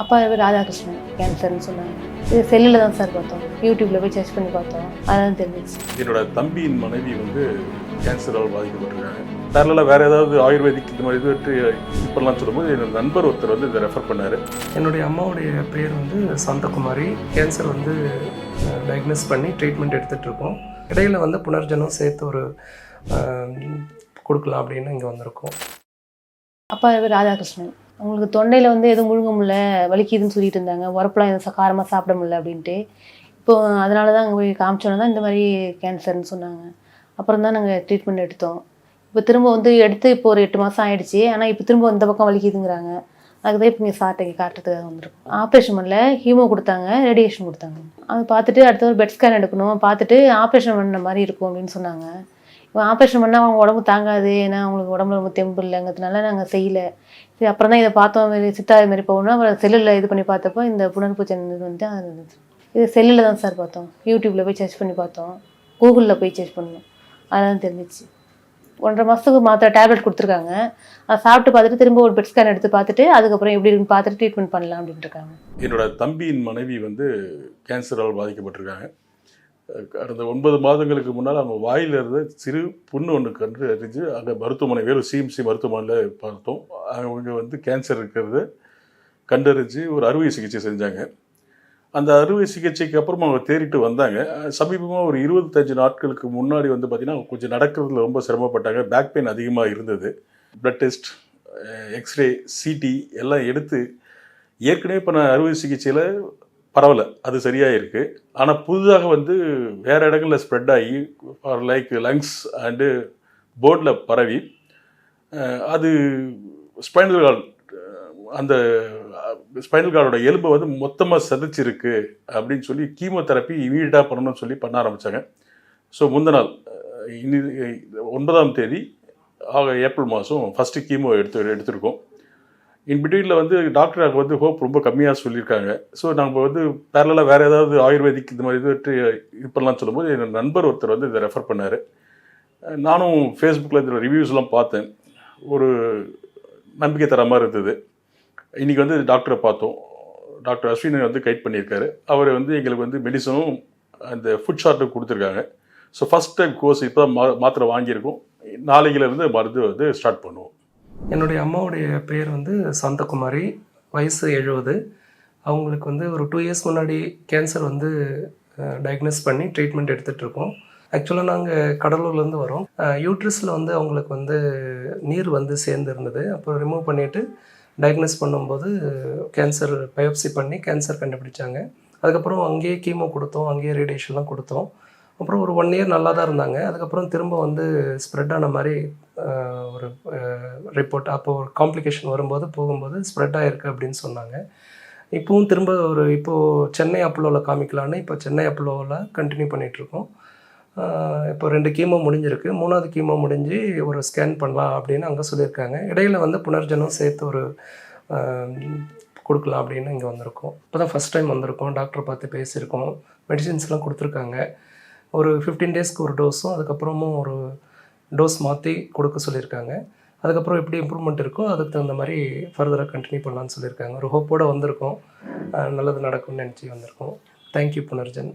அப்பா பேர் ராதாகிருஷ்ணன், கேன்சர்னு சொன்னாங்க. இது செல்லில் தான் சார் பார்த்தோம், யூடியூப்பில் போய் சர்ச் பண்ணி பார்த்தோம், அதான் தெரிஞ்சிச்சு. என்னோட தம்பியின் மனைவி வந்து கேன்சரால் பாதிக்கப்பட்டிருக்காங்க. பேரலாக வேறு ஏதாவது ஆயுர்வேதிக் இந்த மாதிரி இது இப்போலாம் சொல்லும்போது என்னோட நண்பர் ஒருத்தர் வந்து இதை ரெஃபர் பண்ணார். என்னுடைய அம்மாவுடைய பேர் வந்து சாந்தகுமாரி. கேன்சர் வந்து டயக்னோஸ் பண்ணி ட்ரீட்மெண்ட் எடுத்துகிட்டு இருக்கோம். இடையில் வந்து புனர்ஜனம் சேர்த்து ஒரு கொடுக்கலாம் அப்படின்னு இங்கே வந்திருக்கோம். அப்பா பேர் ராதாகிருஷ்ணன். அவங்களுக்கு தொண்டையில் வந்து எதுவும் முழுங்க முடியல, வலிக்குதுன்னு சொல்லிட்டு இருந்தாங்க. உரப்பெல்லாம் எதுவும் காரமாக சாப்பிட முடியல அப்படின்ட்டு. இப்போ அதனால தான் அங்கே போய் காமிச்சோன்னா தான் இந்த மாதிரி கேன்சர்னு சொன்னாங்க. அப்புறம் தான் நாங்கள் ட்ரீட்மெண்ட் எடுத்தோம். இப்போ திரும்ப வந்து எடுத்து இப்போ ஒரு 8 மாதம் ஆகிடுச்சி. ஆனால் இப்போ திரும்ப இந்த பக்கம் வலிக்குதுங்கிறாங்க. அதுக்கு தான் இப்போ இங்கே சார்ட்டை காட்டுறதுக்காக வந்திருக்கோம். ஆப்ரேஷன் பண்ணல, ஹீமோ கொடுத்தாங்க, ரேடியேஷன் கொடுத்தாங்க. அது பார்த்துட்டு அடுத்த ஒரு பெட் ஸ்கேன் எடுக்கணும், பார்த்துட்டு ஆப்ரேஷன் பண்ண மாதிரி இருக்கும் அப்படின்னு சொன்னாங்க. இப்போ ஆப்ரேஷன் பண்ணால் அவங்க உடம்பு தாங்காது, ஏன்னா அவங்களுக்கு உடம்புல ரொம்ப தெம்பு இல்லைங்கிறதுனால நாங்கள் செய்யலை. சரி, அப்புறம் தான் இதை பார்த்தோம், மாரி சித்தா மாரி போகணும்னா அப்புறம் செல்லில் இது பண்ணி பார்த்தப்போ இந்த புனர்பூச்சன் இது வந்து அது இருந்துச்சு. இது செல்லில் தான் சார் பார்த்தோம், யூடியூப்பில் போய் சர்ச் பண்ணி பார்த்தோம், கூகுளில் போய் சர்ச் பண்ணோம், அதான் தெரிஞ்சிச்சு. 1.5 மாதத்துக்கு மாத்திரை டேப்லெட் கொடுத்துருக்காங்க. அதை சாப்பிட்டு பார்த்துட்டு திரும்ப ஒரு பெட் ஸ்கேன் எடுத்து பார்த்துட்டு அதுக்கப்புறம் எப்படி இருக்குன்னு பார்த்துட்டு ட்ரீட்மெண்ட் பண்ணலாம் அப்படின்ட்டு இருக்காங்க. என்னோட தம்பியின் மனைவி வந்து கேன்சரால் பாதிக்கப்பட்டிருக்காங்க. கடந்த 9 மாதங்களுக்கு முன்னால் அவங்க வாயில் இருந்த சிறு புண்ணு ஒன்று கண்டு அறிஞ்சு அங்கே மருத்துவமனை வேலூர் சிஎம்சி மருத்துவமனையில் பார்த்தோம். அவங்க வந்து கேன்சர் இருக்கிறத கண்டறிஞ்சு ஒரு அறுவை சிகிச்சை செஞ்சாங்க. அந்த அறுவை சிகிச்சைக்கு அப்புறம் அவங்க தேறிட்டு வந்தாங்க. சமீபமாக ஒரு 25 நாட்களுக்கு முன்னாடி வந்து பார்த்திங்கன்னா கொஞ்சம் நடக்கிறதுல ரொம்ப சிரமப்பட்டாங்க. பேக் பெயின் அதிகமாக இருந்தது. பிளட் டெஸ்ட், எக்ஸ்ரே, சிடி எல்லாம் எடுத்து ஏற்கனவே பண்ண அறுவை சிகிச்சையில் பரவாயில்ல, அது சரியாக இருக்குது. ஆனால் புதுதாக வந்து வேறு இடங்களில் ஸ்ப்ரெட் ஆகி லைக் லங்ஸ் அண்டு போர்டில் பரவி அது ஸ்பைனல் கார்டு, அந்த ஸ்பைனல் கார்டோட எலும்பை வந்து மொத்தமாக செதைச்சிருக்கு அப்படின்னு சொல்லி கீமோதெரப்பி இமீடியட்டாக பண்ணணும்னு சொல்லி பண்ண ஆரம்பித்தாங்க. ஸோ முந்தின நாள் 9ஆம் தேதி ஏப்ரல் மாதம் ஃபஸ்ட்டு கீமோ எடுத்திருக்கோம். இன்பிட்வீனில் வந்து டாக்டர் வந்து ஹோப் ரொம்ப கம்மியாக சொல்லியிருக்காங்க. ஸோ நம்ம வந்து பேரலாக வேறு ஏதாவது ஆயுர்வேதிக் இந்த மாதிரி இது இப்போலாம் சொல்லும்போது என்னோட நண்பர் ஒருத்தர் வந்து இதை ரெஃபர் பண்ணார். நானும் ஃபேஸ்புக்கில் இந்த ரிவ்யூஸ்லாம் பார்த்தேன். ஒரு நம்பிக்கை தர மாதிரி இருந்தது. இன்றைக்கி வந்து டாக்டரை பார்த்தோம். டாக்டர் அஸ்வினை வந்து கைட் பண்ணியிருக்காரு. அவர் வந்து எங்களுக்கு வந்து மெடிசனும் அந்த ஃபுட் ஷார்ட்டும் கொடுத்துருக்காங்க. ஸோ ஃபஸ்ட் டைம் கோர்ஸ் இப்போ தான் மாத்திரை வாங்கியிருக்கோம். நாளைக்கிலேருந்து மருந்து வந்து ஸ்டார்ட் பண்ணுவோம். என்னுடைய அம்மாவுடைய பேர் வந்து சாந்தகுமாரி. வயசு 70. அவங்களுக்கு வந்து ஒரு 2 இயர்ஸ் முன்னாடி கேன்சர் வந்து டயக்னோஸ் பண்ணி ட்ரீட்மெண்ட் எடுத்துகிட்ருக்கோம். ஆக்சுவலாக நாங்கள் கடலூர்லேருந்து வரோம். யூட்ரஸில் வந்து அவங்களுக்கு வந்து நீர் வந்து சேர்ந்து இருந்தது. அப்புறம் ரிமூவ் பண்ணிவிட்டு டயக்னோஸ் பண்ணும்போது கேன்சர் பயோப்சி பண்ணி கேன்சர் கண்டுபிடிச்சாங்க. அதுக்கப்புறம் அங்கேயே கீமோ கொடுத்தோம், அங்கேயே ரேடியேஷன்லாம் கொடுத்தோம். அப்புறம் ஒரு 1 இயர் நல்லா தான் இருந்தாங்க. அதுக்கப்புறம் திரும்ப வந்து ஸ்ப்ரெட் ஆன மாதிரி ஒரு ரிப்போர்ட், அப்போது ஒரு காம்ப்ளிகேஷன் வரும்போது போகும்போது ஸ்ப்ரெட் ஆகிருக்கு அப்படின்னு சொன்னாங்க. இப்போவும் திரும்ப இப்போது சென்னை அப்போலோவில் காமிக்கலான்னு இப்போ சென்னை அப்போலோவில் கண்டினியூ பண்ணிகிட்ருக்கோம். இப்போ 2 கீமோ முடிஞ்சிருக்கு. 3ஆவது கீமோ முடிஞ்சு ஒரு ஸ்கேன் பண்ணலாம் அப்படின்னு அங்கே சொல்லியிருக்காங்க. இடையில் வந்து புனர்ஜனம் சேர்த்து ஒரு கொடுக்கலாம் அப்படின்னு இங்கே வந்திருக்கோம். இப்போ தான் ஃபஸ்ட் டைம் வந்திருக்கோம். டாக்டர் பார்த்து பேசியிருக்கோம். மெடிசின்ஸ்லாம் கொடுத்துருக்காங்க. ஒரு 15 டேஸ்க்கு ஒரு டோஸும் அதுக்கப்புறமும் ஒரு டோஸ் மாற்றி கொடுக்க சொல்லியிருக்காங்க. அதுக்கப்புறம் எப்படி இம்ப்ரூவ்மெண்ட் இருக்கோ அதுக்கு தகுந்த மாதிரி ஃபர்தராக கண்டினியூ பண்ணலான்னு சொல்லியிருக்காங்க. ஒரு ஹோப்போடு வந்திருக்கோம். நல்லது நடக்கும்னு நினச்சி வந்திருக்கோம். தேங்க்யூ புனர்ஜன்.